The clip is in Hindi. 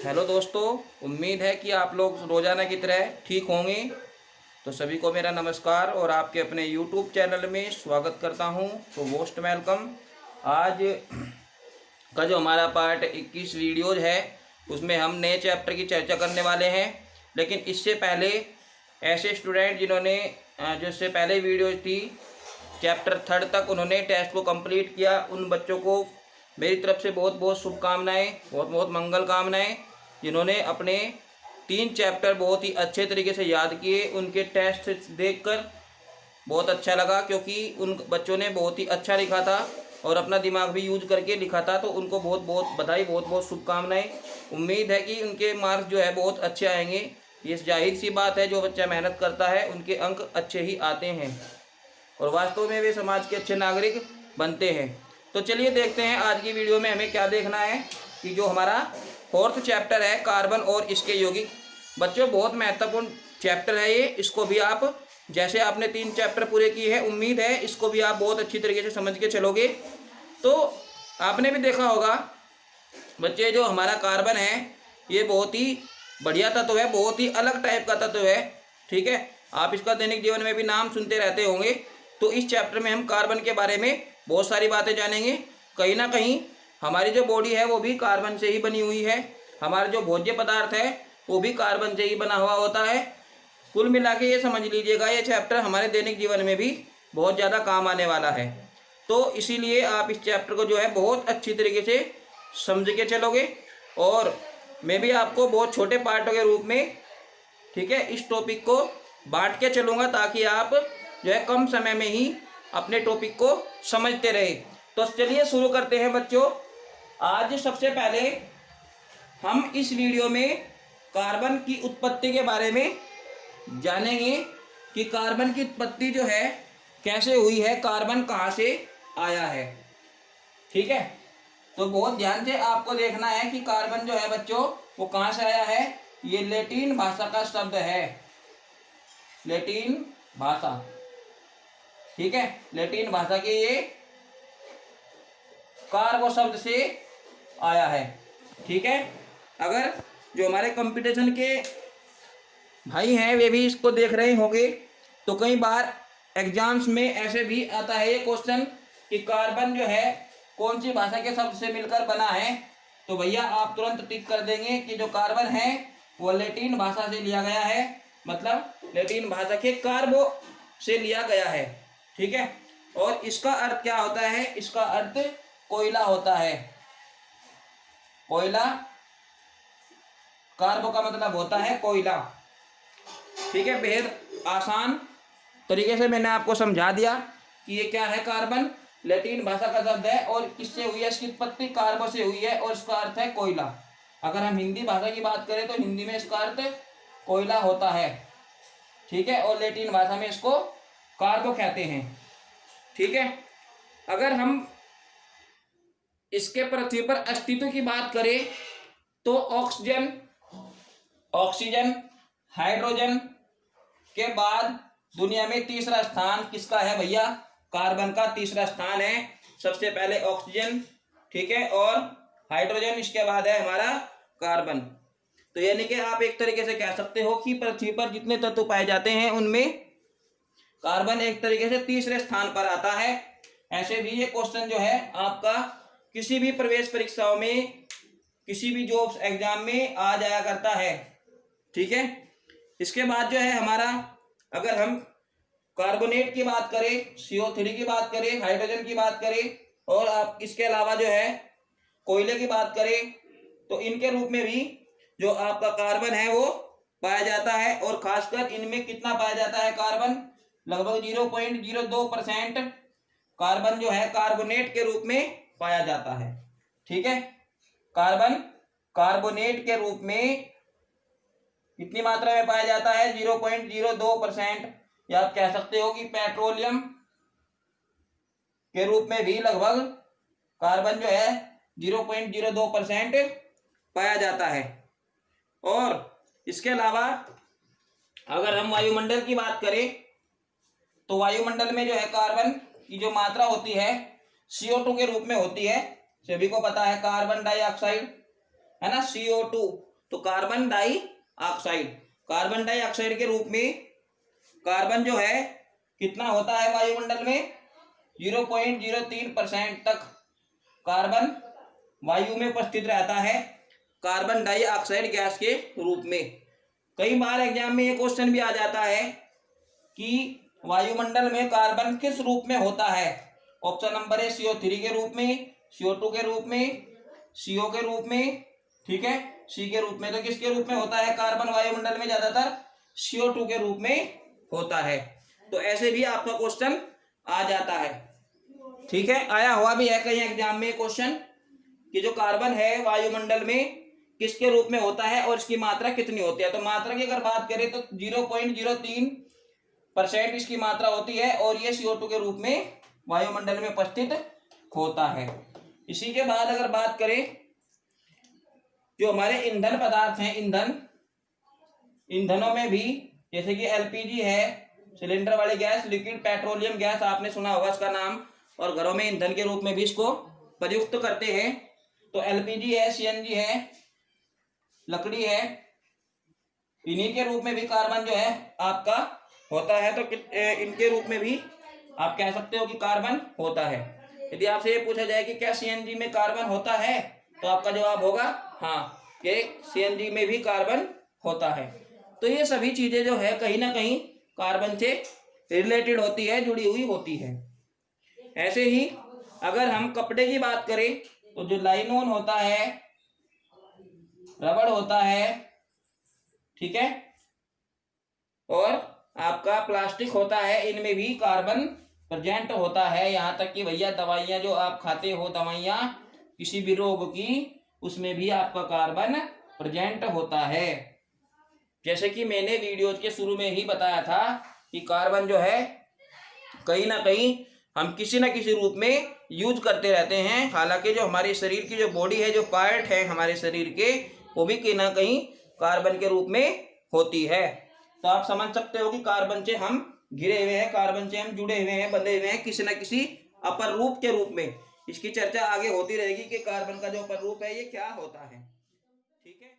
हेलो दोस्तों, उम्मीद है कि आप लोग रोज़ाना की तरह ठीक होंगे। तो सभी को मेरा नमस्कार और आपके अपने यूट्यूब चैनल में स्वागत करता हूं। तो मोस्ट वेलकम। आज का जो हमारा पार्ट 21 वीडियोज़ है उसमें हम नए चैप्टर की चर्चा करने वाले हैं। लेकिन इससे पहले ऐसे स्टूडेंट जिन्होंने जो इससे पहले वीडियो थी चैप्टर 3 तक उन्होंने टेस्ट को कंप्लीट किया, उन बच्चों को मेरी तरफ से बहुत बहुत शुभकामनाएं, बहुत बहुत मंगल कामनाएं। जिन्होंने अपने 3 चैप्टर बहुत ही अच्छे तरीके से याद किए, उनके टेस्ट देखकर बहुत अच्छा लगा क्योंकि उन बच्चों ने बहुत ही अच्छा लिखा था और अपना दिमाग भी यूज करके लिखा था। तो उनको बहुत बहुत बधाई, बहुत बहुत शुभकामनाएं। उम्मीद है कि उनके मार्क्स जो है बहुत अच्छे आएंगे। ये जाहिर सी बात है, जो बच्चा मेहनत करता है उनके अंक अच्छे ही आते हैं और वास्तव में वे समाज के अच्छे नागरिक बनते हैं। तो चलिए देखते हैं आज की वीडियो में हमें क्या देखना है कि जो हमारा 4th चैप्टर है कार्बन और इसके यौगिक। बच्चों बहुत महत्वपूर्ण चैप्टर है ये। इसको भी आप जैसे आपने 3 चैप्टर पूरे किए हैं, उम्मीद है इसको भी आप बहुत अच्छी तरीके से समझ के चलोगे। तो आपने भी देखा होगा बच्चे, जो हमारा कार्बन है ये बहुत ही बढ़िया तत्व है, बहुत ही अलग टाइप का तत्व है। ठीक है, आप इसका दैनिक जीवन में भी नाम सुनते रहते होंगे। तो इस चैप्टर में हम कार्बन के बारे में बहुत सारी बातें जानेंगे। कहीं ना कहीं हमारी जो बॉडी है वो भी कार्बन से ही बनी हुई है, हमारा जो भोज्य पदार्थ है वो भी कार्बन से ही बना हुआ होता है। कुल मिला के ये समझ लीजिएगा, ये चैप्टर हमारे दैनिक जीवन में भी बहुत ज़्यादा काम आने वाला है। तो इसीलिए आप इस चैप्टर को जो है बहुत अच्छी तरीके से समझ के चलोगे और मैं भी आपको बहुत छोटे पार्टों के रूप में, ठीक है, इस टॉपिक को बांट के चलूँगा ताकि आप जो है कम समय में ही अपने टॉपिक को समझते रहे। तो चलिए शुरू करते हैं बच्चों। आज सबसे पहले हम इस वीडियो में कार्बन की उत्पत्ति के बारे में जानेंगे कि कार्बन की उत्पत्ति जो है कैसे हुई है, कार्बन कहाँ से आया है। ठीक है, तो बहुत ध्यान से आपको देखना है कि कार्बन जो है बच्चों वो कहाँ से आया है। ये लैटिन भाषा का शब्द है, लैटिन भाषा। ठीक है, लैटिन भाषा के ये कार्बो शब्द से आया है। ठीक है, अगर जो हमारे कंपटीशन के भाई हैं वे भी इसको देख रहे होंगे तो कई बार एग्जाम्स में ऐसे भी आता है ये क्वेश्चन कि कार्बन जो है कौन सी भाषा के शब्द से मिलकर बना है। तो भैया आप तुरंत टिक कर देंगे कि जो कार्बन है वो लैटिन भाषा से लिया गया है, मतलब लैटिन भाषा के कार्बो से लिया गया है। ठीक है, और इसका अर्थ क्या होता है, इसका अर्थ कोयला होता है। कोयला, कार्बो का मतलब होता है कोयला। ठीक है, बेहद आसान तरीके से मैंने आपको समझा दिया कि ये क्या है। कार्बन लैटिन भाषा का शब्द है और किससे हुई है, इसकी उत्पत्ति कार्बो से हुई है और इसका अर्थ है कोयला। अगर हम हिंदी भाषा की बात करें तो हिंदी में इसका अर्थ कोयला होता है। ठीक है, और लैटिन भाषा में इसको कार्बो कहते हैं। ठीक है, अगर हम इसके पृथ्वी पर अस्तित्व की बात करें तो ऑक्सीजन, हाइड्रोजन के बाद दुनिया में तीसरा स्थान किसका है भैया, कार्बन का तीसरा स्थान है। सबसे पहले ऑक्सीजन, ठीक है, और हाइड्रोजन, इसके बाद है हमारा कार्बन। तो यानी कि आप एक तरीके से कह सकते हो कि पृथ्वी पर जितने तत्व पाए जाते हैं उनमें कार्बन एक तरीके से तीसरे स्थान पर आता है। ऐसे भी ये क्वेश्चन जो है आपका किसी भी प्रवेश परीक्षाओं में, किसी भी जॉब्स एग्जाम में आ जाया करता है। ठीक है, इसके बाद जो है हमारा, अगर हम कार्बोनेट की बात करें, CO3 की बात करें, हाइड्रोजन की बात करें और आप इसके अलावा जो है कोयले की बात करें तो इनके रूप में भी जो आपका कार्बन है वो पाया जाता है। और खासकर इनमें कितना पाया जाता है कार्बन, लगभग 0.02% कार्बन जो है कार्बोनेट के रूप में पाया जाता है। ठीक है, कार्बन कार्बोनेट के रूप में कितनी मात्रा में पाया जाता है, 0.02%। या आप कह सकते हो कि पेट्रोलियम के रूप में भी लगभग कार्बन जो है 0.02% पाया जाता है। और इसके अलावा अगर हम वायुमंडल की बात करें तो वायुमंडल में जो है कार्बन की जो मात्रा होती है CO2 के रूप में होती है। सभी को पता है कार्बन डाइऑक्साइड है ना, CO2 तो कार्बन डाइऑक्साइड, कार्बन डाइऑक्साइड के रूप में कार्बन जो है कितना होता है वायुमंडल में, 0.03% तक कार्बन वायु में उपस्थित रहता है कार्बन डाइऑक्साइड गैस के रूप में। कई बार एग्जाम में ये क्वेश्चन भी आ जाता है कि वायुमंडल में कार्बन किस रूप में होता है। ऑप्शन नंबर है CO3 के रूप में, CO2 के रूप में, CO के रूप में, ठीक है, C के रूप में। तो किसके रूप में होता है कार्बन वायुमंडल में? ज्यादातर CO2 के रूप में होता है। तो ऐसे भी आपका क्वेश्चन आ जाता है, ठीक है। आया हुआ भी है कहीं एग्जाम में क्वेश्चन कि जो कार्बन है वायुमंडल में किसके रूप में होता है और इसकी मात्रा कितनी होती है। तो मात्रा की अगर बात करें तो 0.03% इसकी मात्रा होती है और ये CO2 के रूप में वायुमंडल में उपस्थित होता है। इसी के बाद अगर बात करें जो हमारे ईंधन पदार्थ हैं, ईंधनों में भी जैसे कि LPG है, सिलेंडर वाली गैस, लिक्विड पेट्रोलियम गैस, आपने सुना होगा इसका नाम, और घरों में ईंधन के रूप में भी इसको प्रयुक्त करते हैं। तो LPG है, CNG है, लकड़ी है, इन्हीं के रूप में भी कार्बन जो है आपका होता है। तो इनके रूप में भी आप कह सकते हो कि कार्बन होता है। यदि आपसे ये पूछा जाए कि क्या CNG में कार्बन होता है, तो आपका जवाब होगा हाँ, कि CNG में भी कार्बन होता है। तो ये सभी चीजें जो है कहीं ना कहीं कार्बन से रिलेटेड होती है, जुड़ी हुई होती है। ऐसे ही अगर हम कपड़े की बात करें तो जो लाइनोन होता है, रबड़ होता है, ठीक है, और आपका प्लास्टिक होता है, इनमें भी कार्बन प्रेजेंट होता है। यहाँ तक कि भैया दवाइयाँ जो आप खाते हो, दवाइयाँ किसी भी रोग की, उसमें भी आपका कार्बन प्रेजेंट होता है। जैसे कि मैंने वीडियो के शुरू में ही बताया था कि कार्बन जो है कहीं ना कहीं हम किसी न किसी रूप में यूज करते रहते हैं। हालांकि जो हमारे शरीर की जो बॉडी है, जो पार्ट है हमारे शरीर के, वो भी कहीं ना कहीं कार्बन के रूप में होती है। तो आप समझ सकते हो कि कार्बन से हम घिरे हुए हैं, कार्बन से हम जुड़े हुए हैं, बंधे हुए हैं किसी न किसी अपर रूप के रूप में। इसकी चर्चा आगे होती रहेगी कि कार्बन का जो अपर रूप है ये क्या होता है, ठीक है।